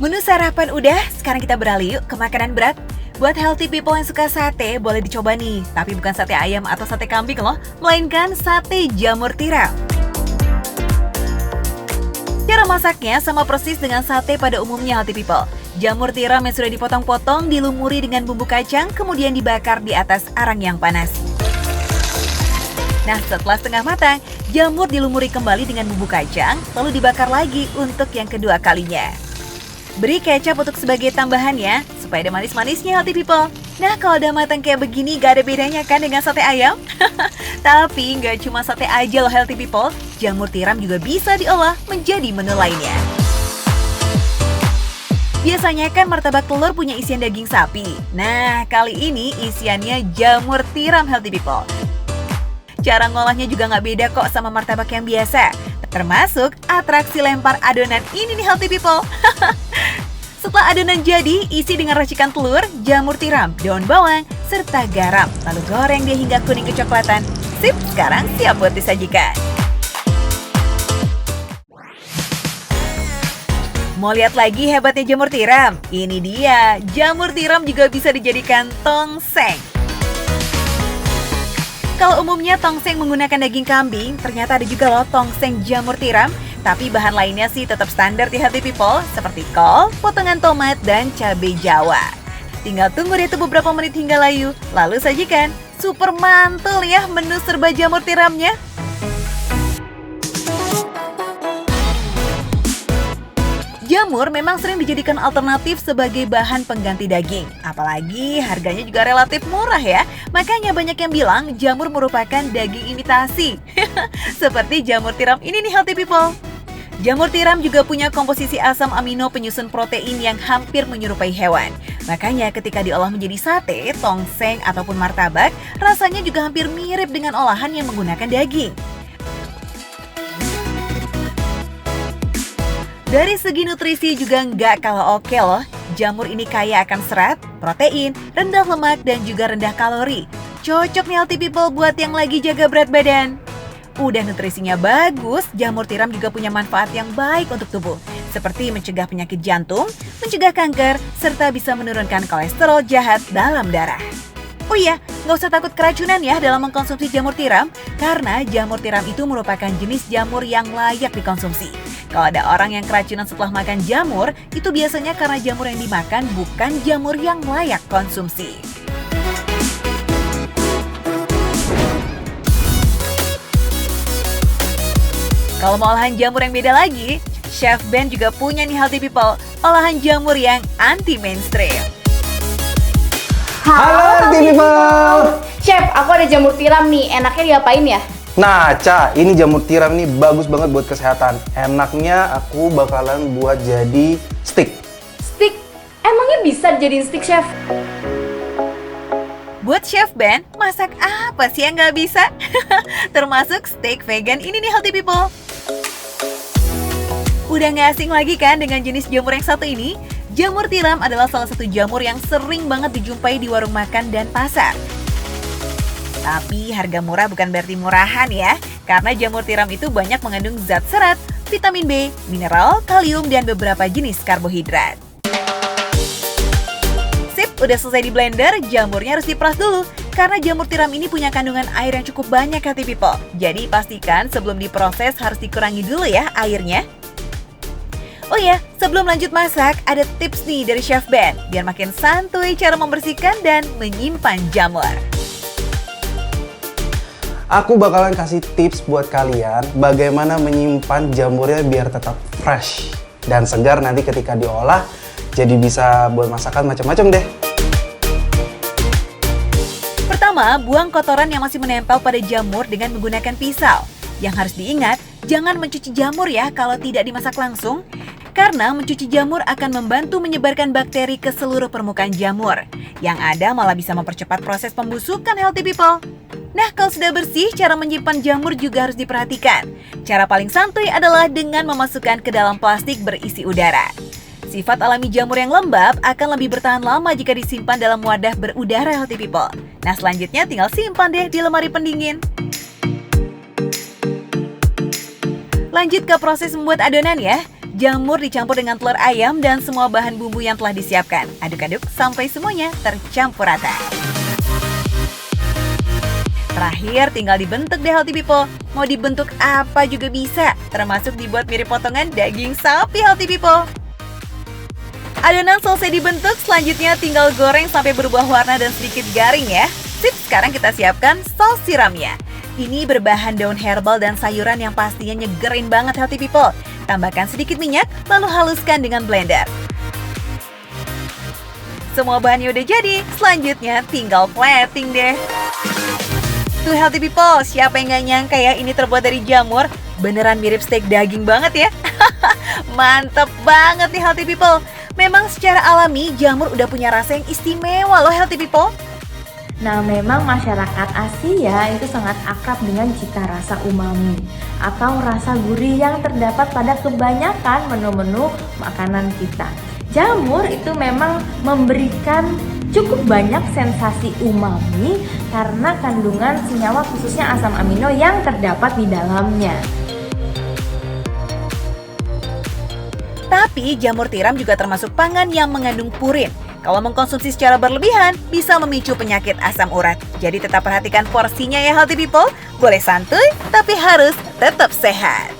Menu sarapan udah, sekarang kita beralih yuk ke makanan berat. Buat healthy people yang suka sate, boleh dicoba nih. Tapi bukan sate ayam atau sate kambing loh, melainkan sate jamur tiram. Cara masaknya sama persis dengan sate pada umumnya healthy people. Jamur tiram yang sudah dipotong-potong dilumuri dengan bumbu kacang, kemudian dibakar di atas arang yang panas. Nah, setelah setengah matang, jamur dilumuri kembali dengan bumbu kacang, lalu dibakar lagi untuk yang kedua kalinya. Beri kecap untuk sebagai tambahan ya, supaya ada manis-manisnya healthy people. Nah, kalau udah matang kayak begini, gak ada bedanya kan dengan sate ayam? Tapi gak cuma sate aja loh healthy people, jamur tiram juga bisa diolah menjadi menu lainnya. Biasanya kan martabak telur punya isian daging sapi. Nah, kali ini isiannya jamur tiram healthy people. Cara ngolahnya juga nggak beda kok sama martabak yang biasa. Termasuk atraksi lempar adonan ini nih healthy people. Setelah adonan jadi, isi dengan racikan telur, jamur tiram, daun bawang, serta garam. Lalu goreng dia hingga kuning kecoklatan. Sip, sekarang siap buat disajikan. Mau lihat lagi hebatnya jamur tiram? Ini dia, jamur tiram juga bisa dijadikan tongseng. Kalau umumnya tongseng menggunakan daging kambing, ternyata ada juga loh tongseng jamur tiram. Tapi bahan lainnya sih tetap standar di healthy people, seperti kol, potongan tomat, dan cabai jawa. Tinggal tunggu deh tuh beberapa menit hingga layu, lalu sajikan. Super mantul ya menu serba jamur tiramnya. Jamur memang sering dijadikan alternatif sebagai bahan pengganti daging. Apalagi harganya juga relatif murah ya. Makanya banyak yang bilang jamur merupakan daging imitasi. Seperti jamur tiram ini nih healthy people. Jamur tiram juga punya komposisi asam amino penyusun protein yang hampir menyerupai hewan. Makanya ketika diolah menjadi sate, tongseng, ataupun martabak, rasanya juga hampir mirip dengan olahan yang menggunakan daging. Dari segi nutrisi juga nggak kalah oke loh. Jamur ini kaya akan serat, protein, rendah lemak, dan juga rendah kalori. Cocok nih healthy people buat yang lagi jaga berat badan. Udah nutrisinya bagus, jamur tiram juga punya manfaat yang baik untuk tubuh. Seperti mencegah penyakit jantung, mencegah kanker, serta bisa menurunkan kolesterol jahat dalam darah. Oh iya, nggak usah takut keracunan ya dalam mengkonsumsi jamur tiram, karena jamur tiram itu merupakan jenis jamur yang layak dikonsumsi. Kalau ada orang yang keracunan setelah makan jamur, itu biasanya karena jamur yang dimakan bukan jamur yang layak konsumsi. Kalau mau olahan jamur yang beda lagi, Chef Ben juga punya nih healthy people, olahan jamur yang anti-mainstream. Halo healthy people! Chef, aku ada jamur tiram nih, enaknya diapain ya? Nah, Ca, ini jamur tiram nih bagus banget buat kesehatan. Enaknya aku bakalan buat jadi stick. Stick? Emangnya bisa jadiin stick, Chef? Buat Chef Ben, masak apa sih yang nggak bisa? Termasuk steak vegan ini nih healthy people. Udah nggak asing lagi kan dengan jenis jamur yang satu ini? Jamur tiram adalah salah satu jamur yang sering banget dijumpai di warung makan dan pasar. Tapi harga murah bukan berarti murahan ya, karena jamur tiram itu banyak mengandung zat serat, vitamin B, mineral, kalium, dan beberapa jenis karbohidrat. Sip, udah selesai di blender, jamurnya harus diperas dulu. Karena jamur tiram ini punya kandungan air yang cukup banyak healthy people. Jadi pastikan sebelum diproses harus dikurangi dulu ya airnya. Oh ya, sebelum lanjut masak, ada tips nih dari Chef Ben, biar makin santuy cara membersihkan dan menyimpan jamur. Aku bakalan kasih tips buat kalian bagaimana menyimpan jamurnya biar tetap fresh dan segar nanti ketika diolah, jadi bisa buat masakan macam-macam deh. Pertama, buang kotoran yang masih menempel pada jamur dengan menggunakan pisau. Yang harus diingat, jangan mencuci jamur ya kalau tidak dimasak langsung. Karena mencuci jamur akan membantu menyebarkan bakteri ke seluruh permukaan jamur. Yang ada malah bisa mempercepat proses pembusukan healthy people. Nah, kalau sudah bersih, cara menyimpan jamur juga harus diperhatikan. Cara paling santuy adalah dengan memasukkan ke dalam plastik berisi udara. Sifat alami jamur yang lembab akan lebih bertahan lama jika disimpan dalam wadah berudara healthy people. Nah, selanjutnya tinggal simpan deh di lemari pendingin. Lanjut ke proses membuat adonan ya. Jamur dicampur dengan telur ayam dan semua bahan bumbu yang telah disiapkan. Aduk-aduk sampai semuanya tercampur rata. Terakhir tinggal dibentuk deh Healthy People. Mau dibentuk apa juga bisa, termasuk dibuat mirip potongan daging sapi Healthy People. Adonan selesai dibentuk, selanjutnya tinggal goreng sampai berubah warna dan sedikit garing ya. Sip, sekarang kita siapkan saus siramnya. Ini berbahan daun herbal dan sayuran yang pastinya nyegerin banget Healthy People. Tambahkan sedikit minyak, lalu haluskan dengan blender. Semua bahannya udah jadi, selanjutnya tinggal plating deh. Tuh Healthy People, siapa yang gak nyangka ya ini terbuat dari jamur? Beneran mirip steak daging banget ya. Mantep banget nih Healthy People. Memang secara alami jamur udah punya rasa yang istimewa loh Healthy People. Nah, memang masyarakat Asia itu sangat akrab dengan cita rasa umami atau rasa gurih yang terdapat pada kebanyakan menu-menu makanan kita. Jamur itu memang memberikan cukup banyak sensasi umami karena kandungan senyawa khususnya asam amino yang terdapat di dalamnya. Tapi jamur tiram juga termasuk pangan yang mengandung purin. Kalau mengkonsumsi secara berlebihan, bisa memicu penyakit asam urat. Jadi tetap perhatikan porsinya ya Healthy People. Boleh santuy, tapi harus tetap sehat.